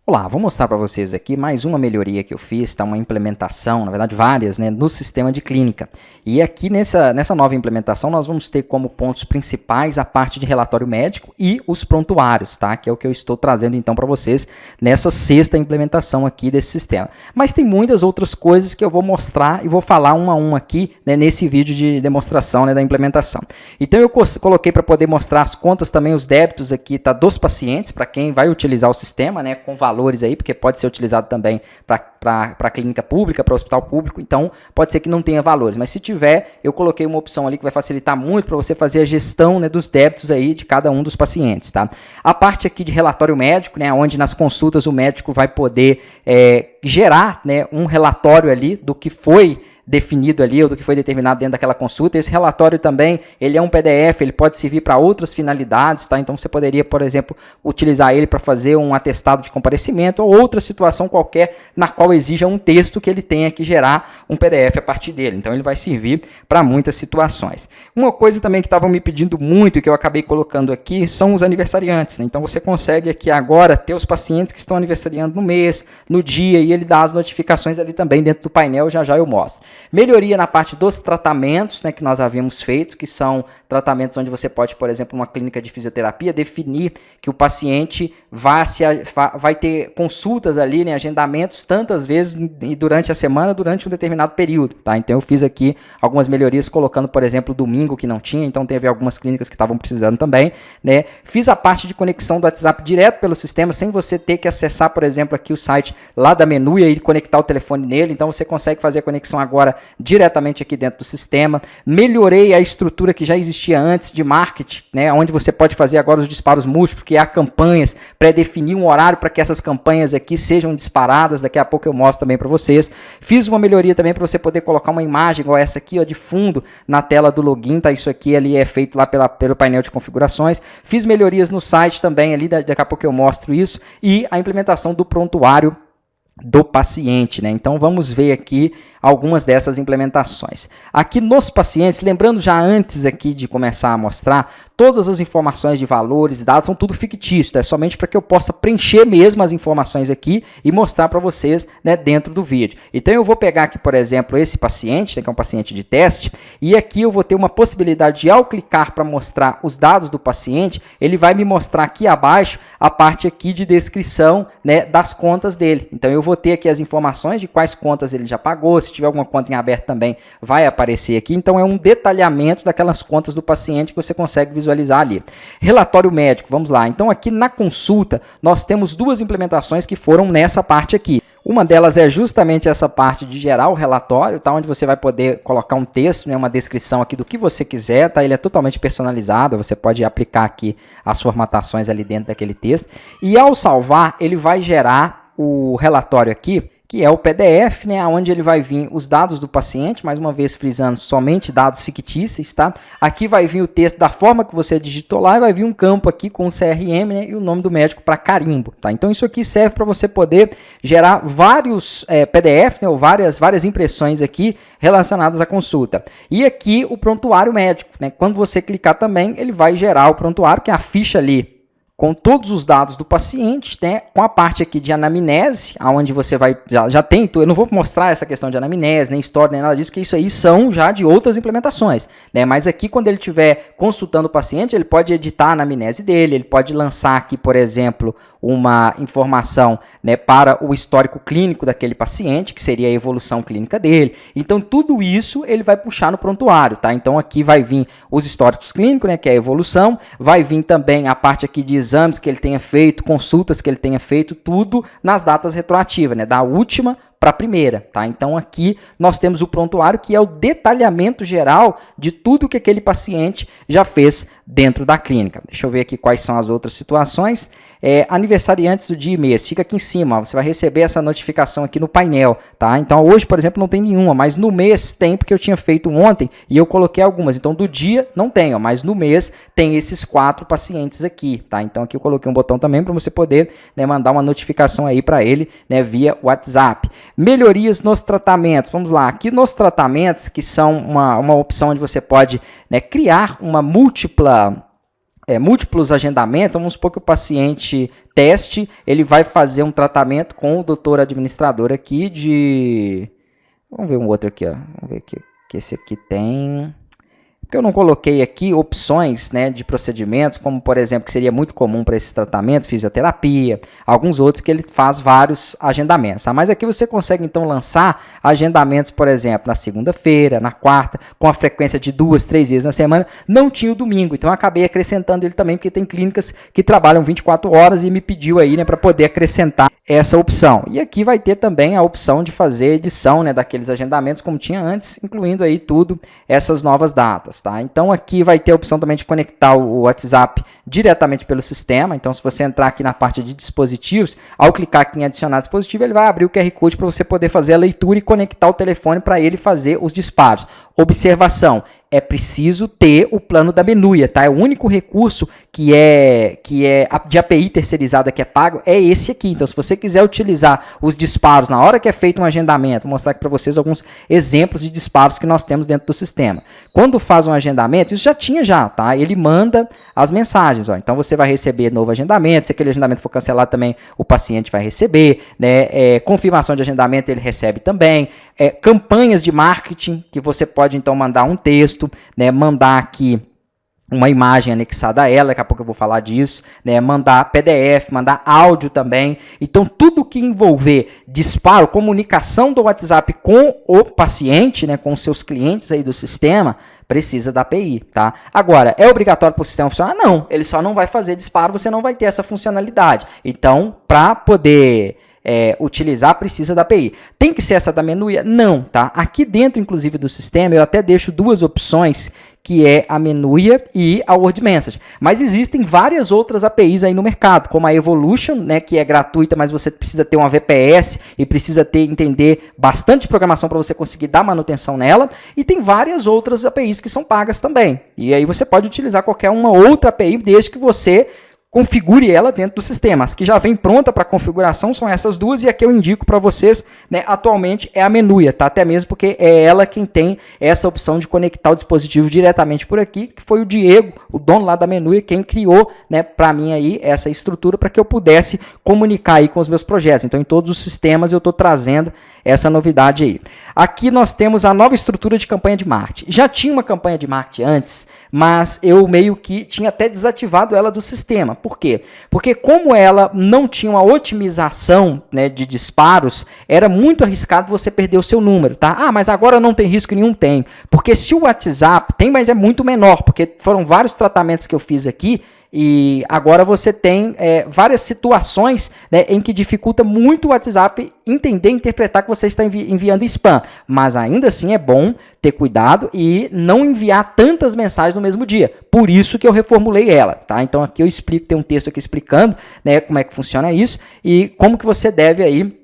Olá, vou mostrar para vocês aqui mais uma melhoria que eu fiz, tá? Uma implementação, na verdade várias, né, no sistema de clínica. E aqui nessa nova implementação nós vamos ter como pontos principais a parte de relatório médico e os prontuários, tá? Que é o que eu estou trazendo então para vocês nessa sexta implementação aqui desse sistema. Mas tem muitas outras coisas que eu vou mostrar e vou falar uma a uma aqui, né, nesse vídeo de demonstração, né, da implementação. Então eu coloquei para poder mostrar as contas também, os débitos aqui, tá, dos pacientes, para quem vai utilizar o sistema, né, com valores aí, porque pode ser utilizado também para clínica pública, para hospital público, então pode ser que não tenha valores, mas se tiver, eu coloquei uma opção ali que vai facilitar muito para você fazer a gestão, né, dos débitos aí de cada um dos pacientes, tá? A parte aqui de relatório médico, né, onde nas consultas o médico vai poder gerar, né, um relatório ali do que foi definido ali, ou do que foi determinado dentro daquela consulta. Esse relatório também, ele é um PDF, ele pode servir para outras finalidades, tá? Então você poderia, por exemplo, utilizar ele para fazer um atestado de comparecimento ou outra situação qualquer na qual exija um texto que ele tenha que gerar um PDF a partir dele. Então ele vai servir para muitas situações. Uma coisa também que estavam me pedindo muito e que eu acabei colocando aqui são os aniversariantes, né? Então você consegue aqui agora ter os pacientes que estão aniversariando no mês, no dia, e ele dá as notificações ali também dentro do painel, já eu mostro. Melhoria na parte dos tratamentos, né, que nós havíamos feito, que são tratamentos onde você pode, por exemplo, numa clínica de fisioterapia, definir que o paciente vai ter consultas ali, né, agendamentos tantas vezes durante a semana, durante um determinado período, tá? Então eu fiz aqui algumas melhorias colocando, por exemplo, domingo que não tinha, então teve algumas clínicas que estavam precisando também, né? Fiz a parte de conexão do WhatsApp direto pelo sistema, sem você ter que acessar, por exemplo, aqui o site lá da menu e aí conectar o telefone nele, então você consegue fazer a conexão agora diretamente aqui dentro do sistema. Melhorei a estrutura que já existia antes de marketing, né, onde você pode fazer agora os disparos múltiplos, que há campanhas, pré-definir um horário para que essas campanhas aqui sejam disparadas, daqui a pouco eu mostro também para vocês. Fiz uma melhoria também para você poder colocar uma imagem igual essa aqui, ó, de fundo na tela do login, tá? Isso aqui ali é feito lá pelo painel de configurações. Fiz melhorias no site também ali, daqui a pouco eu mostro isso, e a implementação do prontuário do paciente, né? Então vamos ver aqui algumas dessas implementações. Aqui nos pacientes, lembrando já antes aqui de começar a mostrar, todas as informações de valores, dados, são tudo fictício, é somente para que eu possa preencher mesmo as informações aqui e mostrar para vocês, né, dentro do vídeo. Então eu vou pegar aqui, por exemplo, esse paciente, né, que é um paciente de teste, e aqui eu vou ter uma possibilidade de, ao clicar para mostrar os dados do paciente, ele vai me mostrar aqui abaixo a parte aqui de descrição, né, das contas dele. Então eu vou ter aqui as informações de quais contas ele já pagou, se tiver alguma conta em aberto também vai aparecer aqui. Então é um detalhamento daquelas contas do paciente que você consegue visualizar ali. Relatório médico, vamos lá. Então aqui na consulta nós temos duas implementações que foram nessa parte aqui. Uma delas é justamente essa parte de gerar o relatório, tá? Onde você vai poder colocar um texto, né? Uma descrição aqui do que você quiser, tá? Ele é totalmente personalizado, você pode aplicar aqui as formatações ali dentro daquele texto. E ao salvar, ele vai gerar o relatório aqui, que é o PDF, né, onde ele vai vir os dados do paciente, mais uma vez frisando, somente dados fictícios, tá? Aqui vai vir o texto da forma que você digitou lá e vai vir um campo aqui com o CRM, né, e o nome do médico para carimbo, tá? Então isso aqui serve para você poder gerar vários PDF, né, ou várias impressões aqui relacionadas à consulta. E aqui o prontuário médico, né? Quando você clicar também, ele vai gerar o prontuário, que é a ficha ali com todos os dados do paciente, né, com a parte aqui de anamnese, onde você vai, já tem, eu não vou mostrar essa questão de anamnese, nem história, nem nada disso, porque isso aí são já de outras implementações, né, mas aqui quando ele estiver consultando o paciente, ele pode editar a anamnese dele, ele pode lançar aqui, por exemplo, uma informação, né, para o histórico clínico daquele paciente, que seria a evolução clínica dele. Então tudo isso ele vai puxar no prontuário, tá? Então aqui vai vir os históricos clínicos, né, que é a evolução, vai vir também a parte aqui de exames que ele tenha feito, consultas que ele tenha feito, tudo nas datas retroativas, né, da última para a primeira, tá? Então aqui nós temos o prontuário, que é o detalhamento geral de tudo que aquele paciente já fez dentro da clínica. Deixa eu ver aqui quais são as outras situações. Aniversariantes do dia e mês, fica aqui em cima, ó, você vai receber essa notificação aqui no painel, tá? Então hoje, por exemplo, não tem nenhuma, mas no mês tem, porque eu tinha feito ontem e eu coloquei algumas. Então do dia não tem, ó, mas no mês tem esses 4 pacientes aqui, tá? Então aqui eu coloquei um botão também para você poder, né, mandar uma notificação aí para ele, né, via WhatsApp. Melhorias nos tratamentos, vamos lá, aqui nos tratamentos, que são uma opção onde você pode, né, criar uma múltipla múltiplos agendamentos, vamos supor que o paciente teste, ele vai fazer um tratamento com o doutor administrador aqui de... Vamos ver um outro aqui, ó. Vamos ver aqui, que esse aqui tem... Porque eu não coloquei aqui opções, né, de procedimentos, como, por exemplo, que seria muito comum para esses tratamentos, fisioterapia, alguns outros que ele faz vários agendamentos. Tá? Mas aqui você consegue, então, lançar agendamentos, por exemplo, na segunda-feira, na quarta, com a frequência de 2, 3 vezes na semana. Não tinha o domingo, então eu acabei acrescentando ele também, porque tem clínicas que trabalham 24 horas e me pediu aí, né, para poder acrescentar essa opção. E aqui vai ter também a opção de fazer edição, né, daqueles agendamentos, como tinha antes, incluindo aí tudo, essas novas datas. Tá? Então aqui vai ter a opção também de conectar o WhatsApp diretamente pelo sistema. Então se você entrar aqui na parte de dispositivos, ao clicar aqui em adicionar dispositivo, ele vai abrir o QR Code para você poder fazer a leitura e conectar o telefone para ele fazer os disparos. Observação, é preciso ter o plano da Menuia, tá? É o único recurso que é de API terceirizada que é pago, é esse aqui. Então, se você quiser utilizar os disparos na hora que é feito um agendamento, vou mostrar aqui para vocês alguns exemplos de disparos que nós temos dentro do sistema. Quando faz um agendamento, isso já tinha tá? Ele manda as mensagens, ó. Então, você vai receber novo agendamento, se aquele agendamento for cancelado também, o paciente vai receber, né? Confirmação de agendamento, ele recebe também. Campanhas de marketing, que você pode, então, mandar um texto, né, mandar aqui uma imagem anexada a ela, daqui a pouco eu vou falar disso, né, mandar PDF, mandar áudio também. Então, tudo que envolver disparo, comunicação do WhatsApp com o paciente, né, com os seus clientes aí do sistema, precisa da API, tá? Agora, é obrigatório para o sistema funcionar? Não, ele só não vai fazer disparo, você não vai ter essa funcionalidade. Então, para poder utilizar, precisa da API. Tem que ser essa da Menuia? Não, tá? Aqui dentro, inclusive, do sistema, eu até deixo duas opções, que é a Menuia e a Word Message. Mas existem várias outras APIs aí no mercado, como a Evolution, né, que é gratuita, mas você precisa ter uma VPS e precisa entender bastante programação para você conseguir dar manutenção nela. E tem várias outras APIs que são pagas também. E aí você pode utilizar qualquer uma outra API, desde que você configure ela dentro do sistema. As que já vem pronta para configuração são essas duas, e aqui eu indico para vocês, né, atualmente é a Menuia, tá? Até mesmo porque é ela quem tem essa opção de conectar o dispositivo diretamente por aqui, que foi o Diego, o dono lá da Menuia, quem criou, né, para mim aí essa estrutura para que eu pudesse comunicar aí com os meus projetos. Então, em todos os sistemas eu estou trazendo essa novidade aí. Aqui nós temos a nova estrutura de campanha de marketing. Já tinha uma campanha de marketing antes, mas eu meio que tinha até desativado ela do sistema. Por quê? Porque como ela não tinha uma otimização, né, de disparos, era muito arriscado você perder o seu número, tá? Ah, mas agora não tem risco nenhum? Tem. Porque se o WhatsApp tem, mas é muito menor, porque foram vários tratamentos que eu fiz aqui, e agora você tem várias situações, né, em que dificulta muito o WhatsApp entender e interpretar que você está enviando spam. Mas ainda assim é bom ter cuidado e não enviar tantas mensagens no mesmo dia. Por isso que eu reformulei ela, tá? Então aqui eu explico, tem um texto aqui explicando, né, como é que funciona isso e como que você deve aí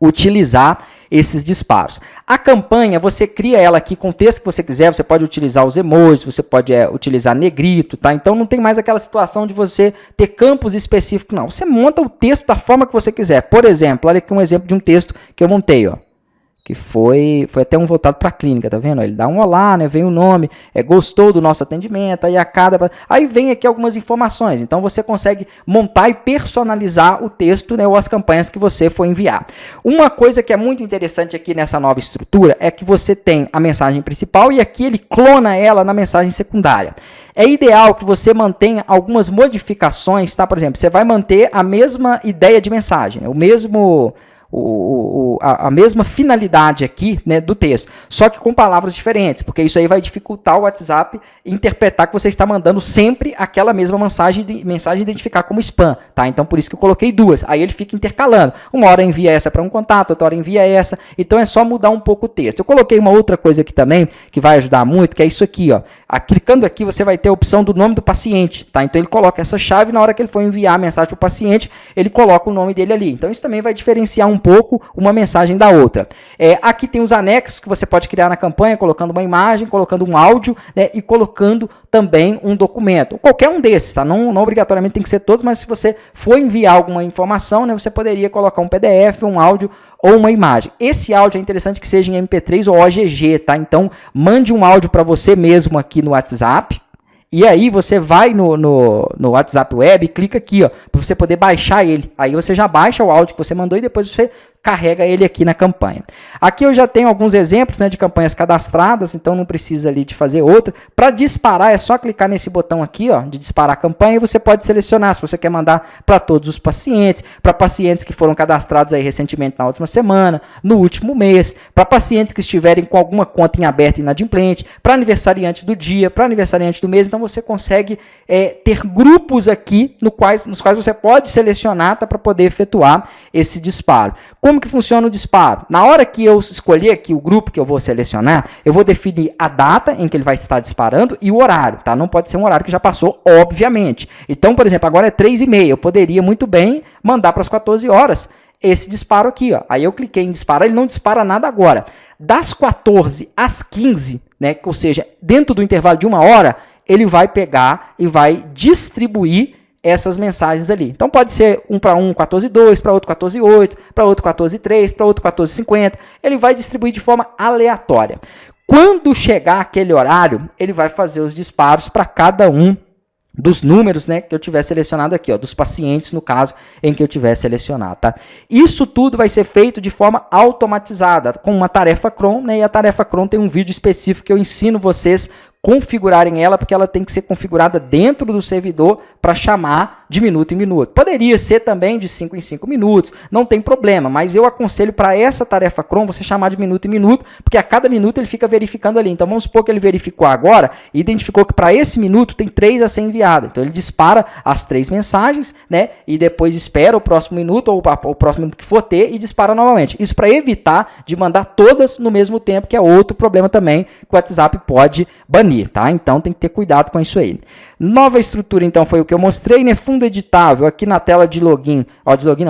utilizar esses disparos. A campanha, você cria ela aqui com o texto que você quiser, você pode utilizar os emojis, você pode utilizar negrito, tá? Então não tem mais aquela situação de você ter campos específicos, não. Você monta o texto da forma que você quiser. Por exemplo, olha aqui um exemplo de um texto que eu montei, ó. Que foi até um voltado para a clínica, tá vendo? Ele dá um olá, né? Vem o nome, gostou do nosso atendimento, aí vem aqui algumas informações. Então você consegue montar e personalizar o texto, né, ou as campanhas que você for enviar. Uma coisa que é muito interessante aqui nessa nova estrutura é que você tem a mensagem principal e aqui ele clona ela na mensagem secundária. É ideal que você mantenha algumas modificações, tá? Por exemplo, você vai manter a mesma ideia de mensagem, né? A mesma finalidade aqui, né, do texto, só que com palavras diferentes, porque isso aí vai dificultar o WhatsApp interpretar que você está mandando sempre aquela mesma mensagem identificar como spam, tá? Então por isso que eu coloquei duas, aí ele fica intercalando, uma hora envia essa para um contato, outra hora envia essa, então é só mudar um pouco o texto. Eu coloquei uma outra coisa aqui também, que vai ajudar muito, que é isso aqui, ó. Clicando aqui você vai ter a opção do nome do paciente, tá? Então ele coloca essa chave, na hora que ele for enviar a mensagem para o paciente, ele coloca o nome dele ali, então isso também vai diferenciar um pouco uma mensagem da outra. Aqui tem os anexos que você pode criar na campanha, colocando uma imagem, colocando um áudio, né, e colocando também um documento. Qualquer um desses, tá? Não obrigatoriamente tem que ser todos, mas se você for enviar alguma informação, né, você poderia colocar um PDF, um áudio ou uma imagem. Esse áudio é interessante que seja em MP3 ou OGG, tá? Então, mande um áudio para você mesmo aqui no WhatsApp E aí você vai no WhatsApp Web e clica aqui, ó, para você poder baixar ele. Aí você já baixa o áudio que você mandou e depois você carrega ele aqui na campanha. Aqui eu já tenho alguns exemplos, né, de campanhas cadastradas, então não precisa ali de fazer outra. Para disparar é só clicar nesse botão aqui, ó, de disparar a campanha, e você pode selecionar se você quer mandar para todos os pacientes, para pacientes que foram cadastrados aí recentemente na última semana, no último mês, para pacientes que estiverem com alguma conta em aberto e inadimplente, para aniversariante do dia, para aniversariante do mês. Então você consegue ter grupos aqui nos quais você pode selecionar, tá, para poder efetuar esse disparo. Como que funciona o disparo? Na hora que eu escolher aqui o grupo que eu vou selecionar, eu vou definir a data em que ele vai estar disparando e o horário, tá? Não pode ser um horário que já passou, obviamente. Então, por exemplo, agora é 3h30, eu poderia muito bem mandar para as 14 horas esse disparo aqui, ó. Aí eu cliquei em disparar, ele não dispara nada agora. Das 14 às 15, né, ou seja, dentro do intervalo de 1 hora, ele vai pegar e vai distribuir essas mensagens ali. Então pode ser um para um 14:02, para outro 14:08, para outro 14:03, para outro 14:50. Ele vai distribuir de forma aleatória. Quando chegar aquele horário, ele vai fazer os disparos para cada um dos números, né, que eu tiver selecionado aqui, ó, dos pacientes, no caso, em que eu tiver selecionado, tá? Isso tudo vai ser feito de forma automatizada, com uma tarefa cron, né, e a tarefa cron tem um vídeo específico que eu ensino vocês configurarem ela, porque ela tem que ser configurada dentro do servidor para chamar de minuto em minuto. Poderia ser também de 5 em 5 minutos, não tem problema, mas eu aconselho para essa tarefa cron você chamar de minuto em minuto, porque a cada minuto ele fica verificando ali. Então vamos supor que ele verificou agora e identificou que para esse minuto tem 3 a ser enviado. Então ele dispara as 3 mensagens, né, e depois espera o próximo minuto ou o próximo minuto que for ter e dispara novamente. Isso para evitar de mandar todas no mesmo tempo, que é outro problema também que o WhatsApp pode banir. Tá? Então tem que ter cuidado com isso aí. Nova estrutura, então, foi o que eu mostrei, né? Fundo editável, aqui na tela de login,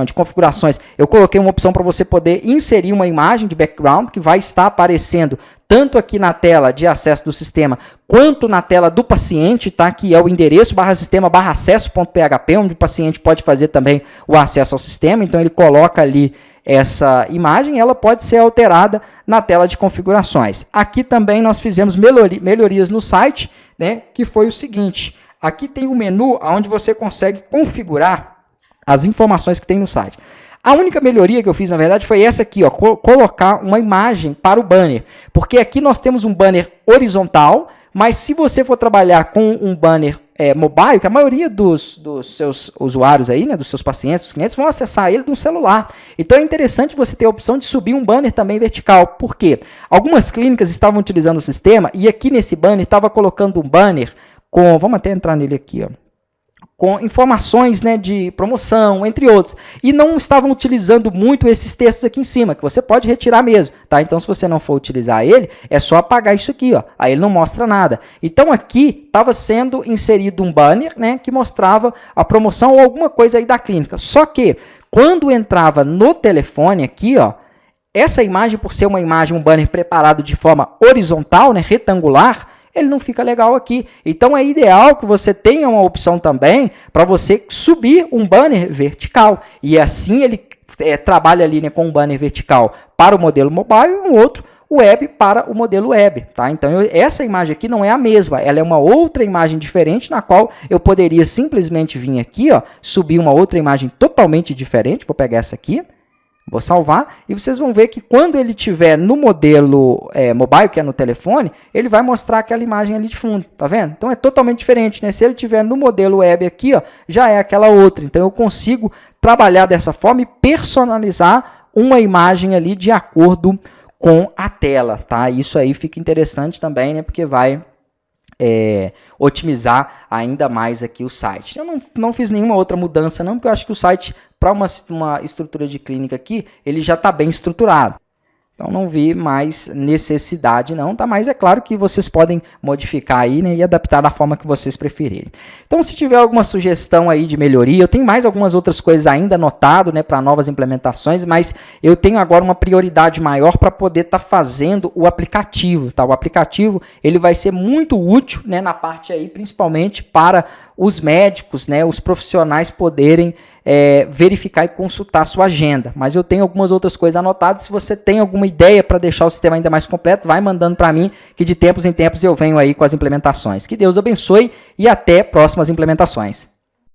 de configurações, eu coloquei uma opção para você poder inserir uma imagem de background que vai estar aparecendo tanto aqui na tela de acesso do sistema, quanto na tela do paciente, tá? Que é o endereço /sistema/acesso.php, onde o paciente pode fazer também o acesso ao sistema. Então ele coloca ali essa imagem, ela pode ser alterada na tela de configurações. Aqui também nós fizemos melhorias no site, né, que foi o seguinte: aqui tem um menu onde você consegue configurar as informações que tem no site. A única melhoria que eu fiz, na verdade, foi essa aqui, ó, colocar uma imagem para o banner, porque aqui nós temos um banner horizontal, mas se você for trabalhar com um banner mobile, que a maioria dos seus usuários aí, né, dos seus pacientes, dos clientes, vão acessar ele de um celular. Então é interessante você ter a opção de subir um banner também vertical. Por quê? Algumas clínicas estavam utilizando o sistema e aqui nesse banner estava colocando um banner com, vamos até entrar nele aqui, ó, com informações, né, de promoção, entre outros. E não estavam utilizando muito esses textos aqui em cima, que você pode retirar mesmo, tá? Então, se você não for utilizar ele, é só apagar isso aqui, ó. Aí ele não mostra nada. Então, aqui estava sendo inserido um banner, né, que mostrava a promoção ou alguma coisa aí da clínica. Só que, quando entrava no telefone aqui, ó, essa imagem, por ser uma imagem, um banner preparado de forma horizontal, né, retangular, ele não fica legal aqui. Então é ideal que você tenha uma opção também para você subir um banner vertical. E assim ele trabalha ali, né, com um banner vertical para o modelo mobile e um outro web para o modelo web. Tá? Então essa imagem aqui não é a mesma, ela é uma outra imagem diferente, na qual eu poderia simplesmente vir aqui, ó, subir uma outra imagem totalmente diferente. Vou pegar essa aqui. Vou salvar e vocês vão ver que quando ele estiver no modelo mobile, que é no telefone, ele vai mostrar aquela imagem ali de fundo, tá vendo? Então é totalmente diferente, né? Se ele estiver no modelo web aqui, ó, já é aquela outra. Então eu consigo trabalhar dessa forma e personalizar uma imagem ali de acordo com a tela, tá? Isso aí fica interessante também, né? Porque vai otimizar ainda mais aqui o site. Eu não fiz nenhuma outra mudança não, porque eu acho que o site, para uma estrutura de clínica aqui, ele já está bem estruturado. Então não vi mais necessidade não, tá? Mas é claro que vocês podem modificar aí, né, e adaptar da forma que vocês preferirem. Então se tiver alguma sugestão aí de melhoria, eu tenho mais algumas outras coisas ainda anotado, né, para novas implementações, mas eu tenho agora uma prioridade maior para poder estar fazendo o aplicativo, tá? O aplicativo, ele vai ser muito útil, né, na parte aí, principalmente para os médicos, né, os profissionais poderem verificar e consultar a sua agenda. Mas eu tenho algumas outras coisas anotadas. Se você tem alguma ideia para deixar o sistema ainda mais completo, vai mandando para mim, que de tempos em tempos eu venho aí com as implementações. Que Deus abençoe e até próximas implementações.